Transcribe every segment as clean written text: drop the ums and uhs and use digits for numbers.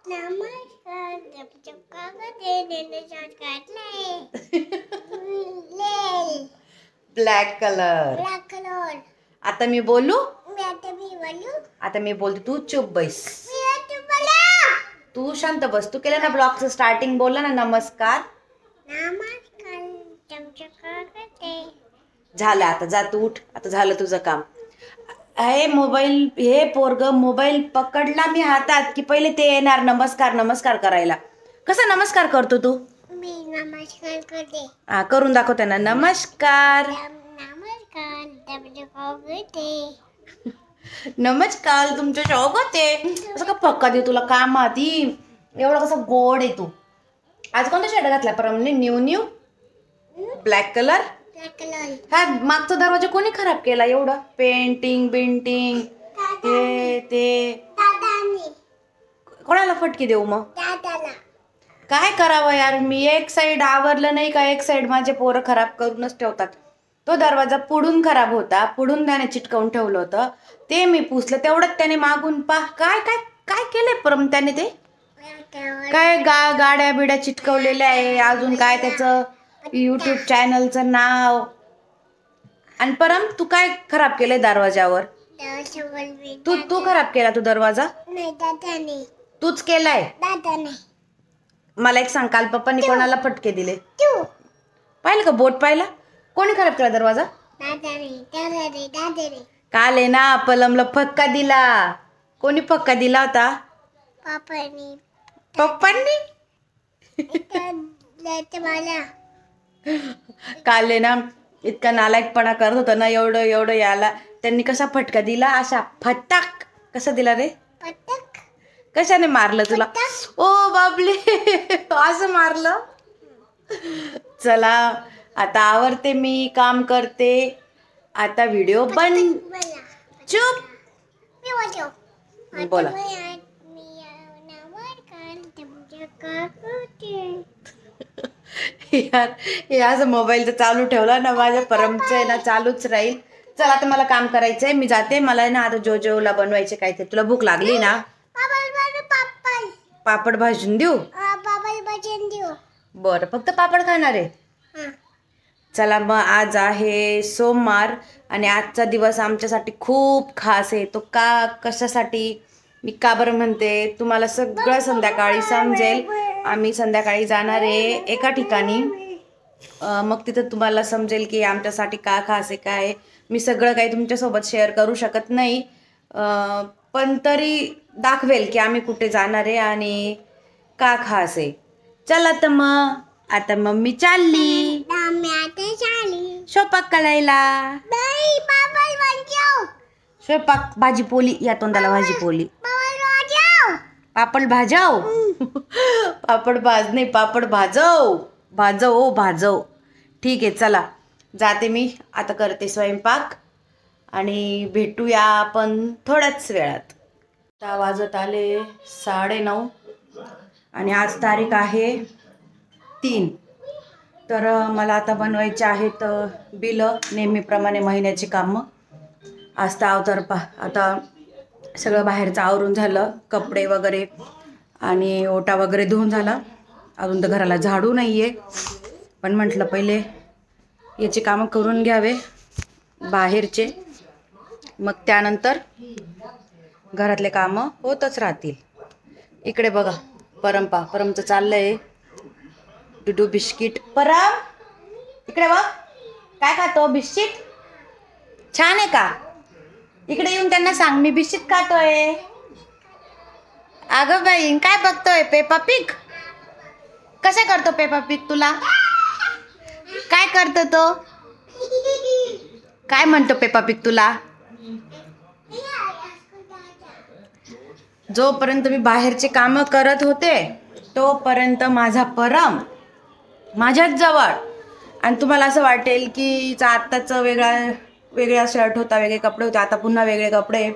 नमस्कार black colour. आता मी बोलू. आता मी बोलते तू चुप बैस. तू शांत बस. तू केलं ना ब्लॉगचं स्टार्टिंग बोलला ना नमस्कार. झालं आता जा तू उठ. आता झालं तुझं काम. हे मोबाईल हे पोरग मोबाईल पकडला मी हातात की पहिले ते येणार नमस्कार नमस्कार करायला. कसा नमस्कार करतो तू? मी नमस्कार करते. हा करून दाखव त्यांना. नमस्कार नमस्कार तुमच्या स्वागत आहे. असं का पक्का दे तुला काम आधी एवढं कसं गोड आहे तू. आज कोणता शर्ट घातला परमने? New new black colour. हा मागचा दरवाजा कोणी खराब केला एवढं? पेंटिंग बिंटिंग हे ते कोणाला फटके देऊ मग? काय करावं यार. मी एक साइड आवरलं नाही का एक साइड माझे पोरं खराब करूनच ठेवतात. तो दरवाजा पुढून खराब होता. पुढून त्याने चिटकवून ठेवलं होतं ते मी पुसलं. तेवढंच त्याने मागून काय काय काय केलंय परम त्याने? ते काय गाड्या बिड्या चिटकवलेल्या आहे. अजून काय त्याचं YouTube चॅनलचं नाव. आणि परम तू काय खराब केलंय दरवाजावर? तू खराब केला तू दरवाजा? तूच केलाय. मला एक सांग काल पप्पांनी कोणाला फटके दिले? पाहिलं का बोट पाहिला? कोणी खराब केला दरवाजा? काल आहे ना पलमला फटका दिला. कोणी फटका दिला होता? पप्पांनी. काल आहे ना इतका नालायकपणा करत होता ना एवढं याला त्यांनी कसा फटका दिला असा फटाक. कसा दिला रे? कशाने मारलं तुला? ओ बाबले असं मारलं. चला आता आवरते मी काम करते. आता व्हिडिओ बंद. चुप बोला. यार हे असं मोबाईलचं चालू ठेवला ना माझ्या परमचं आहे ना चालूच राहील. चला आता मला काम करायचंय. मी जाते. मला ना आता जोजोला बनवायचे काय ते. तुला भूक लागली ना? पापड भाजून देऊ? बरं फक्त पापड खाणार आहे? चला मग आज आहे सोमवार आणि आजचा दिवस आमच्यासाठी खूप खास आहे. तो कशासाठी मी का बरं म्हणते तुम्हाला सगळं संध्याकाळी समजेल. आम्ही संध्याकाळी जाणार आहे एका ठिकाणी. मग तिथं तुम्हाला समजेल की आमच्यासाठी का खास आहे काय. मी सगळं काही तुमच्यासोबत शेअर करू शकत नाही पण तरी दाखवेल की आम्ही कुठे जाणार आहे आणि का खास आहे. चला तर मग आता मम्मी चालली स्वयंपाक करायला. स्वयंपाक भाजी पोली या तोंडाला भाजी पोली. पापड भाजव. पापड भाज नाही पापड भाजव. भाजव. ठीक आहे चला जाते मी आता करते स्वयंपाक आणि भेटूया आपण थोड्याच वेळात. आता वाजत आले 9:30 आणि आज तारीख आहे 3. तर मला आता बनवायचे आहेत बिलं नेहमीप्रमाणे महिन्याची कामं. आज तर आता सगळं बाहेरचं आवरून झालं. कपडे वगैरे आणि ओटा वगैरे धुवून झाला. अजून तर घराला झाडू नाही आहे पण म्हटलं पहिले याची कामं करून घ्यावे बाहेरचे. मग त्यानंतर घरातले कामं होतच राहतील. इकडे बघा परमचं चाललंय डुडू बिस्किट. परम इकडे बघ काय खातो? बिस्किट छान आहे का? इकडे येऊन त्यांना सांग मी बिस्किट खातोय. अगं बाई काय बघतोय? Peppa pig. कसा करतो पेपा पिग? तुला काय करतो तो? काय म्हणतो पेपा पिग तुला? जोपर्यंत मी बाहेरचे कामं करत होते तोपर्यंत माझा परम माझ्याच जवळ. आणि तुम्हाला असं वाटेल की आत्ताचं वेगळा शर्ट होता वेगळे कपडे होते आता पुन्हा वेगळे कपडे.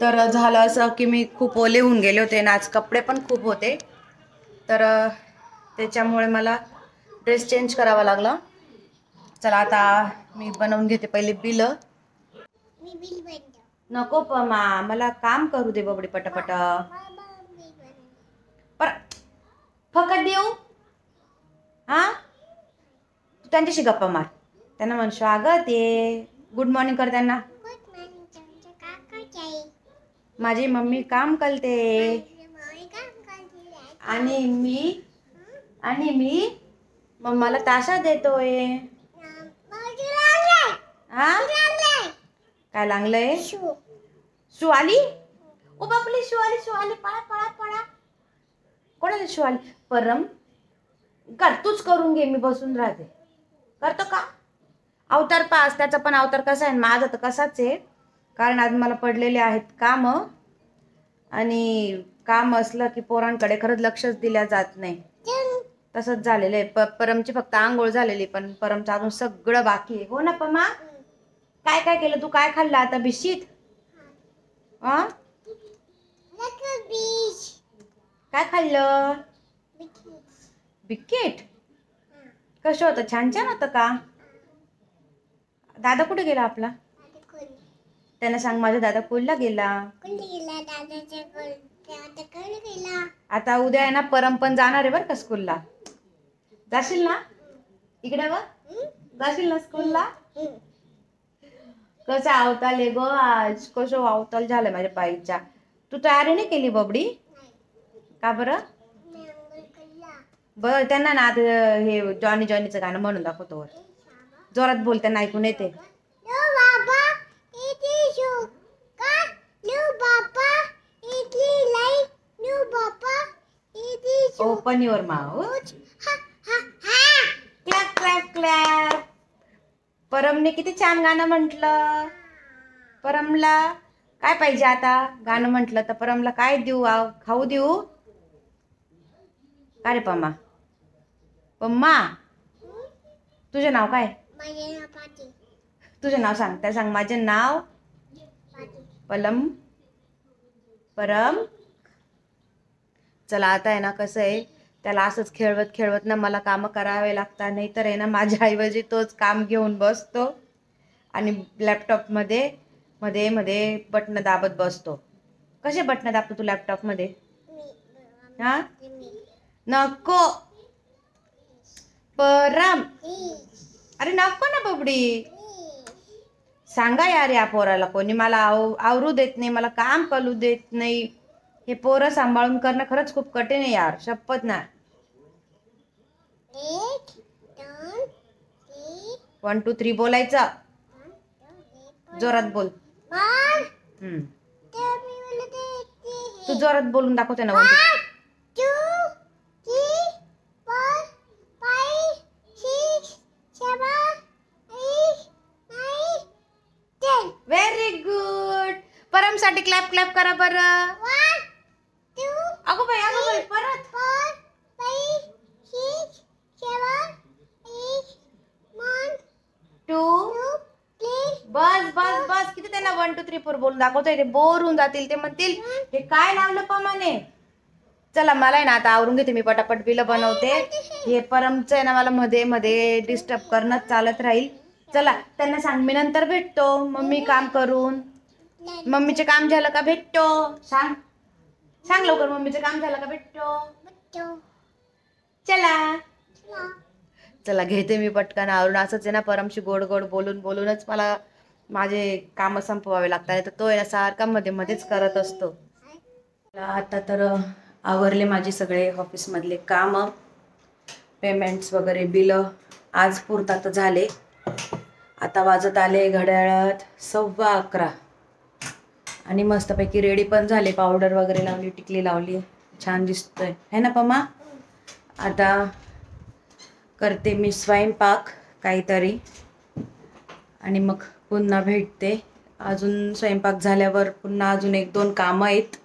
तर झालं असं की मी खूप ओले होऊन गेले होते आणि आज कपडे पण खूप होते तर त्याच्यामुळे मला ड्रेस चेंज करावा लागला. चला आता मी बनवून घेते पहिले बिलं. नको मला काम करू दे बबडी पटापटा. तू त्यांच्याशी गप्पा मार, त्यांना म्हण स्वागत आहे, गुड मॉर्निंग कर त्यांना. माझी मम्मी काम करते आणि मी मम्माला ताशा देतोय. हा काय लागलंय? शू आली. ओ बापले, शू आली पळा पळा पळा. कोणाला शू आली? परम कर, तूच करून घे, मी बसून राहते. करतो का? अवतार पास, त्याचा पण अवतार कसा आहे, माझा तर कसाच आहे. कारण आज मला पडलेले आहेत काम, आणि काम असलं की पोरांकडे खरंच लक्षच दिल्या जात नाही. तसंच झालेलं आहे. परमची फक्त आंघोळ झालेली, पण परमचं अजून सगळं बाकी आहे. हो ना पमा? काय काय केलं तू? काय खाल्लं आता बिशीत? काय खाल्लं? बिस्किट. कसं होतं? छान छान होतं का? दादा कुठे गेला आपला? त्यांना सांग माझा दादा कोल्ला गेला. आता उद्या आहे ना, परम पण जाणार आहे बरं का स्कूलला. जाशील ना? इकडे बघ, जाशील ना स्कूलला? कसा अवताल आहे गो आज, कसं अवताल झालं माझ्या पायीच्या. तू तयारी नाही केली बबडी? का बरं? बरं, त्यांना ना आता हे जॉनीचं गाणं म्हणून दाखवतो. जोरात बोल, त्यांना ऐकून येते. Open your mouth. Clap clap clap. परमने किती छान गाणं म्हटलं. परमला काय पाहिजे आता? गाणं म्हटलं तर परमला काय देऊ? खाऊ देऊ? काय रे पम्मा? पम्मा, तुझं नाव काय? तुझं नाव सांग. त्या सांग, माझे नाव परम. चला, आता आहे ना, कसं आहे, त्याला असंच खेळवत ना मला कामं करावे लागतात. नाही तर आहे ना, माझ्या ऐवजी तोच काम घेऊन बसतो आणि लॅपटॉपमध्ये मध्ये बटणं दाबत बसतो. कसे बटणं दाबतो तू लॅपटॉपमध्ये? हा, नको परम. अरे नको ना बबडी. सांगा यार या पोराला कोणी, मला आवरू देत नाही, मला काम करू देत नाही. हे पोरं सांभाळून करणं खरंच खूप कठीण आहे यार, शपथ ना. 1 2 3 बोलायचं. जोरात बोल. तू जोरात बोलून दाखवते ना. 1 2 3 4 5 6 7 8 9 10. Very good. परमसाठी क्लॅप क्लॅप करा बरं. 1 2 अगो बाई परत. 4 5 6 7 8 9 2 बस किती त्यांना 1 2 3 4 बोलून दाखवतोय. ते बोर होऊन जातील, ते म्हणतील हे काय लावलं पमाने. चला, मला आहे ना आता आवरून घेते, मी पटापट बिलं बनवते. हे परमचं आहे ना, मला मध्ये डिस्टर्ब करणं चालत राहील. चला, त्यांना सांग मी नंतर भेटतो, मम्मी काम करून. मम्मीचे काम झालं का भेटतो? सांग लवकर, मम्मीचं काम झालं का भेटतो? चला घेते मी पटकन आवरून. असंच आहे ना, परमशी गोड बोलूनच मला माझे कामं संपवावे लागतात. तर तो आहे ना, सारखा मध्येच करत असतो. आता तर आवरले माझे सगळे ऑफिसमधले कामं, पेमेंट्स वगैरे, बिलं आज पुरतात झाले. आता वाजत आले घड्याळात 11:15 आणि मस्तपैकी रेडी पण झाले. पावडर वगैरे लावली, टिकली लावली, छान दिसतोय है ना पम्मा. आता करते मी स्वयंपाक काहीतरी आणि मग पुन्हा भेटते. अजून स्वयंपाक झाल्यावर पुन्हा अजून 1 2 कामं आहेत,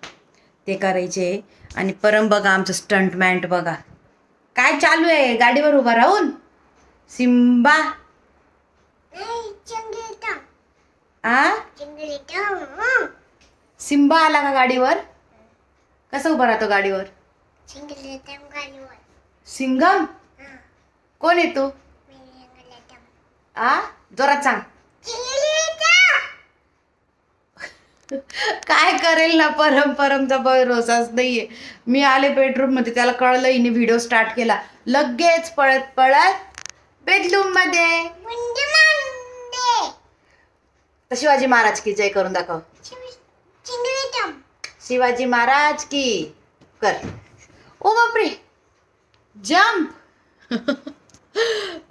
ते करायचे. आणि परम बघा, आमचं स्टंटमॅन बघा काय चालू आहे गाडीवर उभा राहून. सिम्बा सिम्बा आला का गाडीवर? कसं उभा राहतो गाडीवर? सिंगम. कोण आहे तू? जोरात सांग. काय करेल ना परमचा भरोसाच नाहीये. मी आले बेडरूम मध्ये, त्याला कळलं हिने व्हिडिओ स्टार्ट केला, लगेच पळत बेडरूम मध्ये. तर शिवाजी महाराज की जय करून दाखव. शिवाजी महाराज की कर. ओ बापरे, जम्प.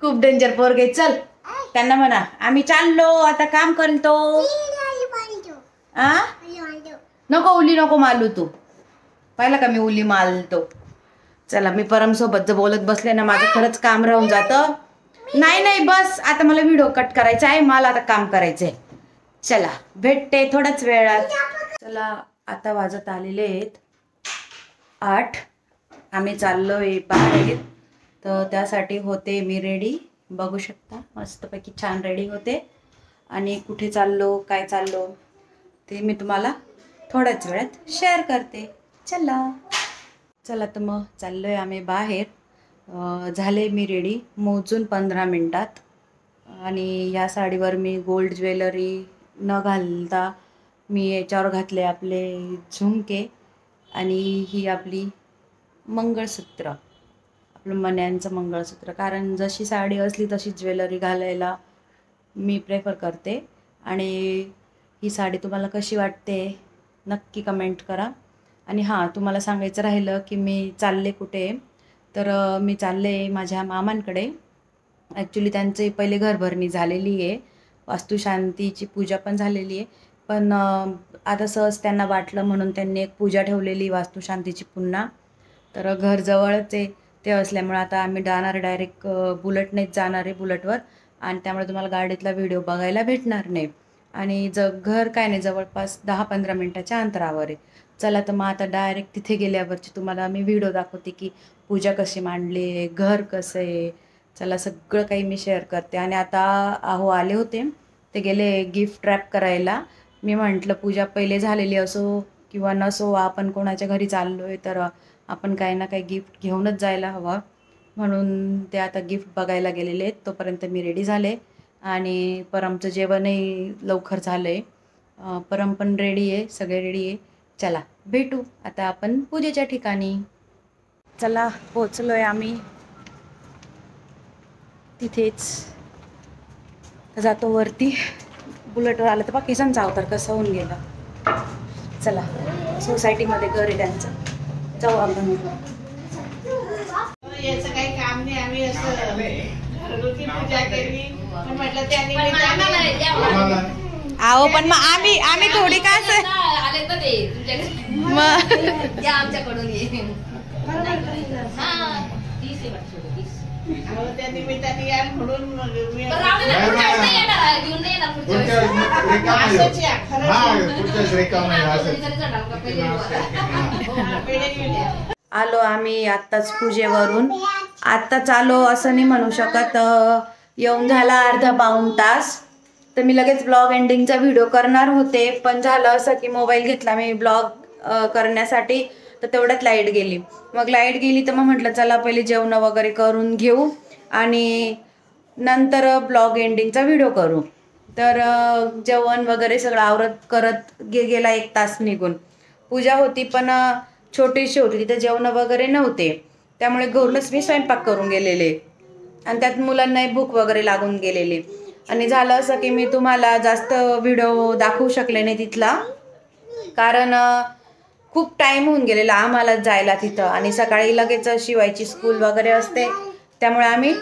खूप डेंजर पोरगे. चल त्यांना म्हणा आम्ही चाललो आता, काम करतो. नको उली नको मालू तू. पाहिलं का मी उली मालतो. चला मी परम सोबत जर बोलत बसले ना माझं खरंच काम राहून जातं. नाही बस आता मला व्हिडिओ कट करायचा आहे, मला आता काम करायचंय. चला भेटते थोड्याच वेळात. चला आता वाजत आलेले आहेत 8. आम्ही चाललोय बाहेर, तर त्यासाठी होते मी रेडी. बघू शकता मस्तपैकी छान रेडी होते. आणि कुठे चाललो काय चाललो ते मी तुम्हाला थोड्याच वेळात शेअर करते. चला तर मग चाललोय आम्ही बाहेर. झाले मी रेडी मोजून 15 मिनटात. आणि या साडीवर मी गोल्ड ज्वेलरी न घालता मी याच्यावर घातले आपले झुमके आणि ही आपली मंगळसूत्र, आपलं मण्यांचं मंगळसूत्र. कारण जशी साडी असली तशी ज्वेलरी घालायला मी प्रेफर करते. आणि ही साडी तुम्हाला कशी वाटते नक्की कमेंट करा. आणि हां, तुम्हाला सांगायचं राहिलं की मी चालले कुठे, तर मी चालले माझ्या मामांकडे. ॲक्च्युली त्यांचे पहिले घरभरणी झालेली आहे, वास्तुशांतीची पूजा पण झालेली आहे. पण आता सहज त्यांना वाटलं म्हणून त्यांनी एक पूजा ठेवलेली वास्तुशांतीची पुन्हा. तर घर जवळच आहे ते असल्यामुळे आता आम्ही जाणार डायरेक्ट बुलेटनेच जाणार आहे, बुलेटवर. आणि त्यामुळे तुम्हाला गाडीतला व्हिडिओ बघायला भेटणार नाही. आणि घर काय नाही, जवळपास 10-15 मिनटाच्या अंतरावर आहे. चला तर मग आता डायरेक्ट तिथे गेल्यावरची तुम्हाला मी व्हिडिओ दाखवते की पूजा कशी मांडली आहे, घर कसं आहे. चला सगळं काही मी शेअर करते. आणि आता आले होते, ते गेले गिफ्ट रॅप करायला. मी म्हटलं पूजा पहिले झालेली असो किंवा नसो, आपण कोणाच्या घरी चाललो आहे तर आपण काही ना काही गिफ्ट घेऊनच जायला हवं. म्हणून ते आता गिफ्ट बघायला गेलेले आहेत. तोपर्यंत मी रेडी झाले आणि परमचं जेवणही लवकर झालं आहे. परम पण रेडी आहे, सगळे रेडी आहे. चला भेटू आता आपण पूजेच्या ठिकाणी. चला पोचलो आहे आम्ही तिथेच. जातो वरती. बुलेटवर आलं तर बघ किसनचा अवतार कसा होऊन गेला. चला सोसायटीमध्ये घर आहे त्यांचं, जाऊ आपण. याचं काही काम नाही, आम्ही असं घरगुती पूजा केली. म्हटलं त्यांनी आहो पण मग आम्ही थोडी का असं आले तर ते तुमच्याकडे मग या आमच्याकडून ये. त्या निमित्ताने या म्हणून मग मी घेऊन नाही येणार पुढच्या असंच या, आलो आम्ही आत्ताच पूजेवरून. आत्ताच आलो असं नाही म्हणू शकत, येऊन झाला अर्धा पाऊण तास. तर मी लगेच ब्लॉग एंडिंगचा व्हिडिओ करणार होते, पण झालं असं की मोबाईल घेतला मी ब्लॉग करण्यासाठी, तर तेवढ्यात लाईट गेली. मग लाईट गेली तर मग म्हटलं चला पहिले जेवण वगैरे करून घेऊ आणि नंतर ब्लॉग एंडिंगचा व्हिडिओ करू. तर जेवण वगैरे सगळं आवरत करत गेला 1 तास निघून. पूजा होती पण छोटीशी होती, तिथे जेवण वगैरे नव्हते, त्यामुळे घरूनच मी स्वयंपाक करून गेलेले. आणि त्यात मुलांनाही भूक वगैरे लागून गेलेली. आणि झालं असं की मी तुम्हाला जास्त व्हिडिओ दाखवू शकले नाही तिथला, कारण खूप टाईम होऊन गेलेला आम्हाला जायला तिथं. आणि सकाळी लगेच शिवायची स्कूल वगैरे असते, त्यामुळे आम्ही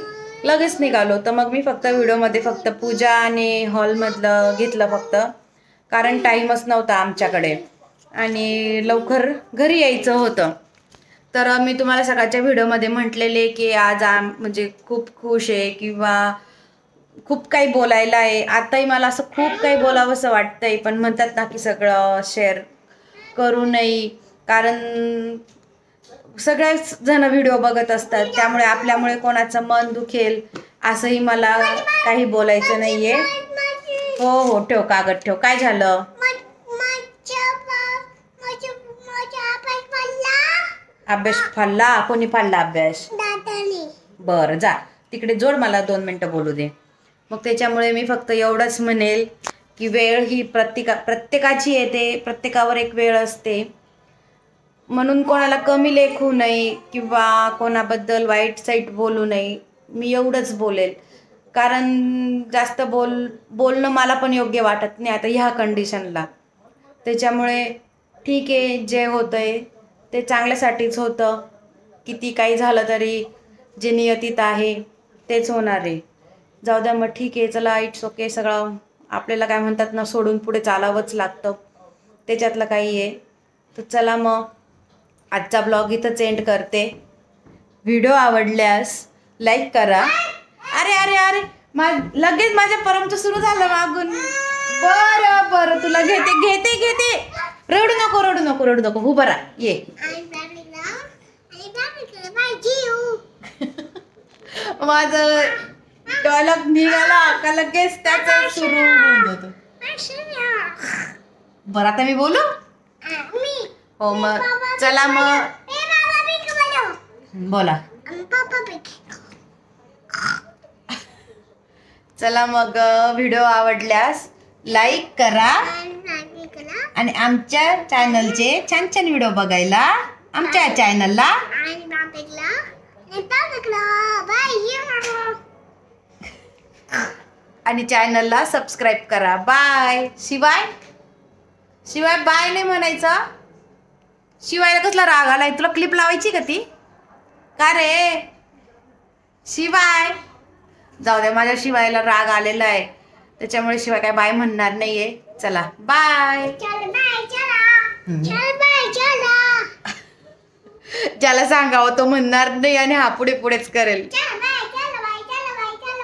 लगेच निघालो. तर मग मी फक्त व्हिडिओमध्ये फक्त पूजा आणि हॉलमधलं घेतलं फक्त, कारण टाईमच नव्हता आमच्याकडे आणि लवकर घरी यायचं होतं. तर मी तुम्हाला सकाळच्या व्हिडिओमध्ये म्हटलेले की आज म्हणजे खूप खुश आहे किंवा खूप काही बोलायला आहे. आताही मला असं खूप काही बोलावंसं वाटतंय, पण म्हणतात ना की सगळं शेअर करू नये, कारण सगळेच जण व्हिडिओ बघत असतात, त्यामुळे आपल्यामुळे कोणाचं मन दुखेल असंही मला काही बोलायचं नाहीये. हो ठेव कागद ठेव. काय झालं? अभ्यास फाडला? कोणी फाडला अभ्यास? बरं जा तिकडे जोड, मला 2 मिनटं बोलू दे. मग त्याच्यामुळे मी फक्त एवढंच म्हणेल की वेळ ही प्रत्येकाची येते, प्रत्येकावर एक वेळ असते. म्हणून कोणाला कमी लेखू नये किंवा कोणाबद्दल वाईट साईट बोलू नये. मी एवढंच बोलेल, कारण जास्त बोलणं मला पण योग्य वाटत नाही आता ह्या कंडिशनला. त्याच्यामुळे ठीक आहे, जे होतं आहे ते चांगल्यासाठीच होतं. किती काही झालं तरी जे नियतीत आहे तेच होणार आहे. जाऊ द्या मग, ठीक आहे, चला, इट्स ओके. सगळं आपल्याला काय म्हणतात ना, सोडून पुढे चालावंच लागतं, त्याच्यातलं काही आहे. तर चला मग, आजचा ब्लॉग इथंच एंड करते. व्हिडिओ आवडल्यास लाईक करा. अरे अरे अरे लगेच माझ्या परमचं सुरू झालं मागून. बरं बरं, तुला घेते. रडू नको उभं राहा, ये. माझं डायलॉग निघाला का लगेच त्याचं सुरू होऊन जातं. बरं, आता मी बोलू? हो, मग चला मग बोला. चला मग, व्हिडिओ आवडल्यास लाईक करा आणि आमच्या चॅनलचे छान छान व्हिडिओ बघायला आमच्या चॅनलला आणि चॅनलला सबस्क्राईब करा. बाय. शिवाय बाय नाही म्हणायचं. शिवायला कसला राग आलाय तुला? क्लिप लावायची का ती? का रे शिवाय? जाऊ द्या, माझ्या शिवायला राग आलेला आहे, त्याच्यामुळे शिवाय काय बाय म्हणणार नाहीये. चला बाय. ज्याला सांगावं तो म्हणणार नाही आणि हा पुढेच करेल.